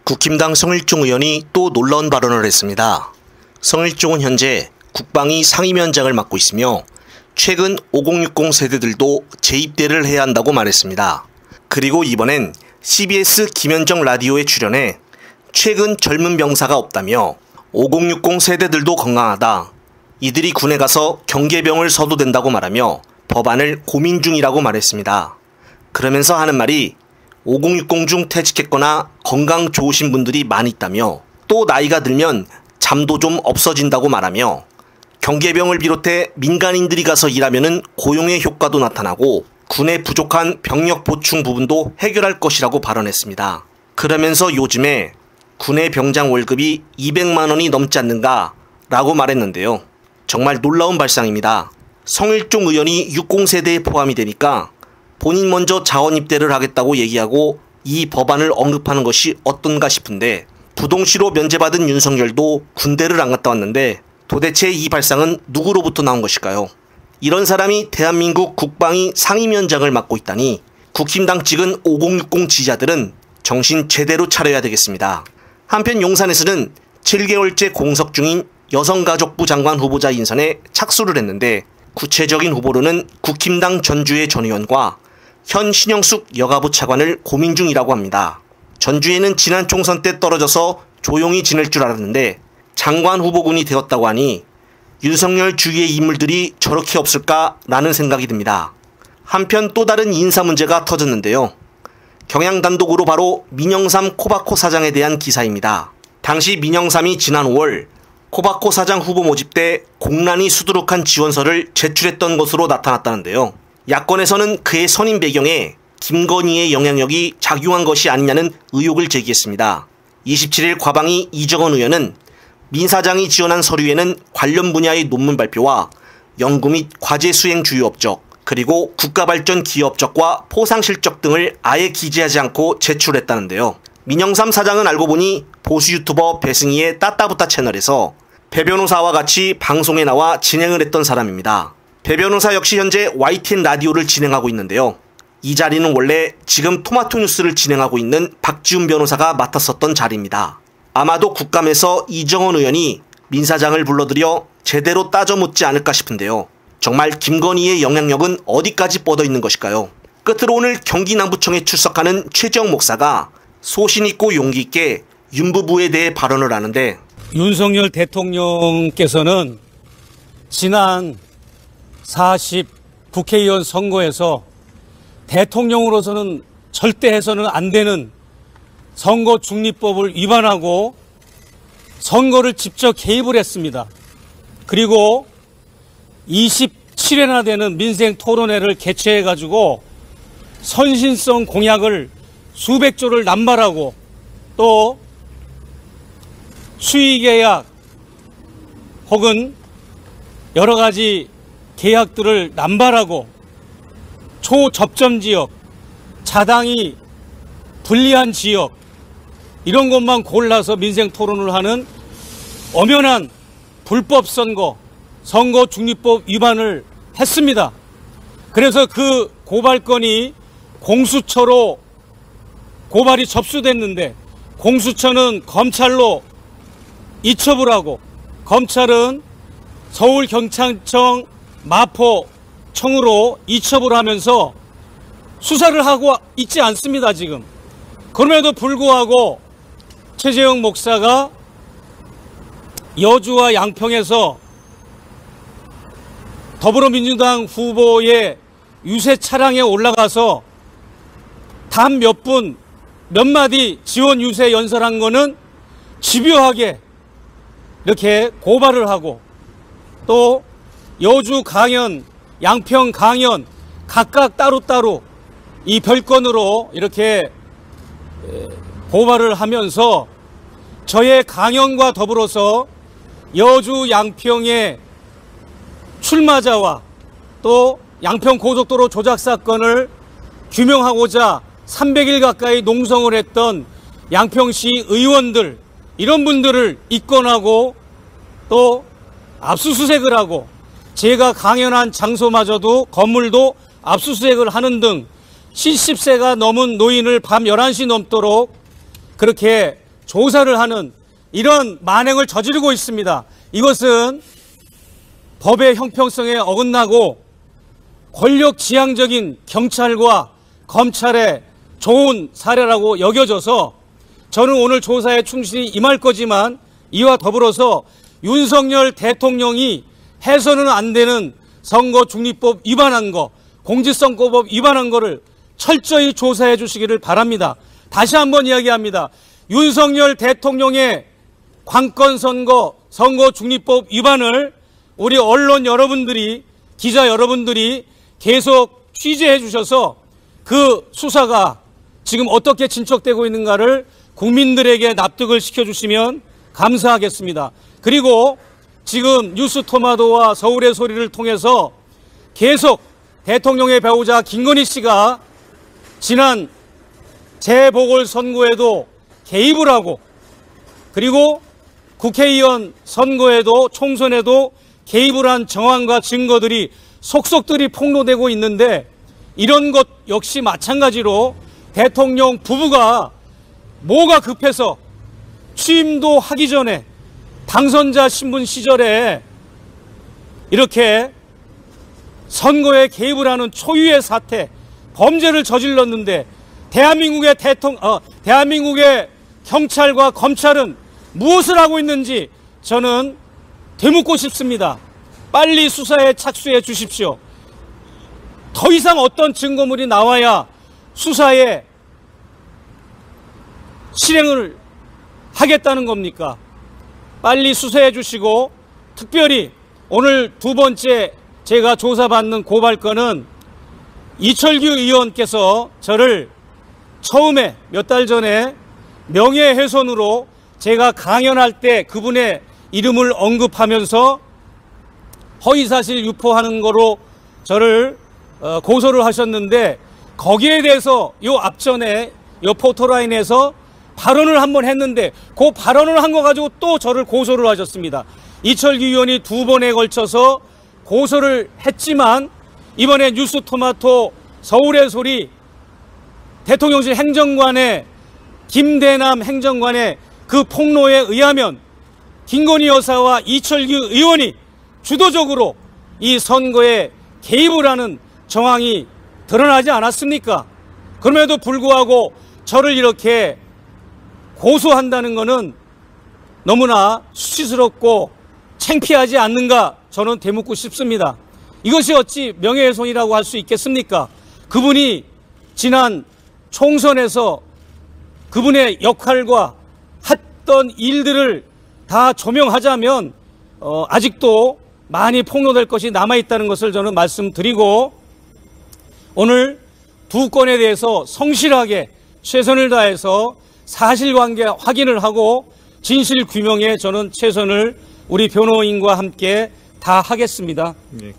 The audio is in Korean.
국힘당 성일종 의원이 또 놀라운 발언을 했습니다. 성일종은 현재 국방위 상임위원장을 맡고 있으며 최근 5060 세대들도 재입대를 해야 한다고 말했습니다. 그리고 이번엔 CBS 김현정 라디오에 출연해 최근 젊은 병사가 없다며 5060 세대들도 건강하다. 이들이 군에 가서 경계병을 서도 된다고 말하며 법안을 고민 중이라고 말했습니다. 그러면서 하는 말이 5060 중 퇴직했거나 건강 좋으신 분들이 많이 있다며 또 나이가 들면 잠도 좀 없어진다고 말하며 경계병을 비롯해 민간인들이 가서 일하면은 고용의 효과도 나타나고 군의 부족한 병력 보충 부분도 해결할 것이라고 발언했습니다. 그러면서 요즘에 군의 병장 월급이 200만 원이 넘지 않는가 라고 말했는데요. 정말 놀라운 발상입니다. 성일종 의원이 60세대에 포함이 되니까 본인 먼저 자원 입대를 하겠다고 얘기하고 이 법안을 언급하는 것이 어떤가 싶은데 부동시로 면제받은 윤석열도 군대를 안 갔다 왔는데 도대체 이 발상은 누구로부터 나온 것일까요? 이런 사람이 대한민국 국방위 상임위원장을 맡고 있다니 국힘당 찍은 5060 지지자들은 정신 제대로 차려야 되겠습니다. 한편 용산에서는 7개월째 공석 중인 여성가족부 장관 후보자 인선에 착수를 했는데 구체적인 후보로는 국힘당 전주의 전 의원과 현 신영숙 여가부 차관을 고민 중이라고 합니다. 전주에는 지난 총선 때 떨어져서 조용히 지낼 줄 알았는데 장관 후보군이 되었다고 하니 윤석열 주위의 인물들이 저렇게 없을까라는 생각이 듭니다. 한편 또 다른 인사 문제가 터졌는데요. 경향단독으로 바로 민영삼 코바코 사장에 대한 기사입니다. 당시 민영삼이 지난 5월 코바코 사장 후보 모집 때 공란이 수두룩한 지원서를 제출했던 것으로 나타났다는데요. 야권에서는 그의 선임 배경에 김건희의 영향력이 작용한 것이 아니냐는 의혹을 제기했습니다. 27일 과방위 이정원 의원은 민 사장이 지원한 서류에는 관련 분야의 논문 발표와 연구 및 과제 수행 주요 업적, 그리고 국가발전 기여 업적과 포상 실적 등을 아예 기재하지 않고 제출했다는데요. 민영삼 사장은 알고 보니 보수 유튜버 배승희의 따따부따 채널에서 배 변호사와 같이 방송에 나와 진행을 했던 사람입니다. 배 변호사 역시 현재 YTN 라디오를 진행하고 있는데요. 이 자리는 원래 지금 토마토 뉴스를 진행하고 있는 박지훈 변호사가 맡았었던 자리입니다. 아마도 국감에서 이정원 의원이 민 사장을 불러들여 제대로 따져 묻지 않을까 싶은데요. 정말 김건희의 영향력은 어디까지 뻗어 있는 것일까요? 끝으로 오늘 경기 남부청에 출석하는 최재형 목사가 소신 있고 용기 있게 윤 부부에 대해 발언을 하는데 윤석열 대통령께서는 지난 40 국회의원 선거에서 대통령으로서는 절대 해서는 안 되는 선거 중립법을 위반하고 선거를 직접 개입을 했습니다. 그리고 27회나 되는 민생 토론회를 개최해가지고 선신성 공약을 수백 조를 남발하고 또 수의계약 혹은 여러 가지 계약들을 남발하고 초접점 지역, 자당이 불리한 지역 이런 것만 골라서 민생 토론을 하는 엄연한 불법 선거, 선거 중립법 위반을 했습니다. 그래서 그 고발건이 공수처로 고발이 접수됐는데 공수처는 검찰로 이첩을 하고 검찰은 서울경찰청 마포청으로 이첩을 하면서 수사를 하고 있지 않습니다, 지금. 그럼에도 불구하고 최재형 목사가 여주와 양평에서 더불어민주당 후보의 유세 차량에 올라가서 단 몇 분, 몇 마디 지원 유세 연설한 거는 집요하게 이렇게 고발을 하고 또 여주 강연, 양평 강연 각각 따로따로 이 별건으로 이렇게 고발을 하면서 저의 강연과 더불어서 여주 양평의 출마자와 또 양평 고속도로 조작 사건을 규명하고자 300일 가까이 농성을 했던 양평시 의원들 이런 분들을 입건하고 또 압수수색을 하고 제가 강연한 장소마저도 건물도 압수수색을 하는 등 70세가 넘은 노인을 밤 11시 넘도록 그렇게 조사를 하는 이런 만행을 저지르고 있습니다. 이것은 법의 형평성에 어긋나고 권력지향적인 경찰과 검찰의 좋은 사례라고 여겨져서 저는 오늘 조사에 충실히 임할 거지만 이와 더불어서 윤석열 대통령이 해서는 안 되는 선거중립법 위반한 거, 공직선거법 위반한 거를 철저히 조사해 주시기를 바랍니다. 다시 한번 이야기합니다. 윤석열 대통령의 관건선거, 선거중립법 위반을 우리 언론 여러분들이, 기자 여러분들이 계속 취재해 주셔서 그 수사가 지금 어떻게 진척되고 있는가를 국민들에게 납득을 시켜주시면 감사하겠습니다. 그리고 지금 뉴스토마토와 서울의 소리를 통해서 계속 대통령의 배우자 김건희 씨가 지난 재보궐선거에도 개입을 하고 그리고 국회의원 선거에도 총선에도 개입을 한 정황과 증거들이 속속들이 폭로되고 있는데 이런 것 역시 마찬가지로 대통령 부부가 뭐가 급해서 취임도 하기 전에 당선자 신분 시절에 이렇게 선거에 개입을 하는 초유의 사태, 범죄를 저질렀는데 대한민국의 경찰과 검찰은 무엇을 하고 있는지 저는 되묻고 싶습니다. 빨리 수사에 착수해 주십시오. 더 이상 어떤 증거물이 나와야 수사에 실행을 하겠다는 겁니까? 빨리 수사해 주시고 특별히 오늘 두 번째 제가 조사받는 고발건은 이철규 의원께서 저를 처음에 몇 달 전에 명예훼손으로 제가 강연할 때 그분의 이름을 언급하면서 허위사실 유포하는 거로 저를 고소를 하셨는데 거기에 대해서 요 앞전에 요 포토라인에서 발언을 한번 했는데 그 발언을 한 거 가지고 또 저를 고소를 하셨습니다. 이철규 의원이 두 번에 걸쳐서 고소를 했지만 이번에 뉴스토마토 서울의 소리 대통령실 행정관의 김대남 행정관의 그 폭로에 의하면 김건희 여사와 이철규 의원이 주도적으로 이 선거에 개입을 하는 정황이 드러나지 않았습니까? 그럼에도 불구하고 저를 이렇게 고소한다는 것은 너무나 수치스럽고 창피하지 않는가 저는 되묻고 싶습니다. 이것이 어찌 명예훼손이라고 할 수 있겠습니까? 그분이 지난 총선에서 그분의 역할과 했던 일들을 다 조명하자면 아직도 많이 폭로될 것이 남아있다는 것을 저는 말씀드리고 오늘 두 건에 대해서 성실하게 최선을 다해서 사실관계 확인을 하고 진실 규명에 저는 최선을 우리 변호인과 함께 다 하겠습니다. 네.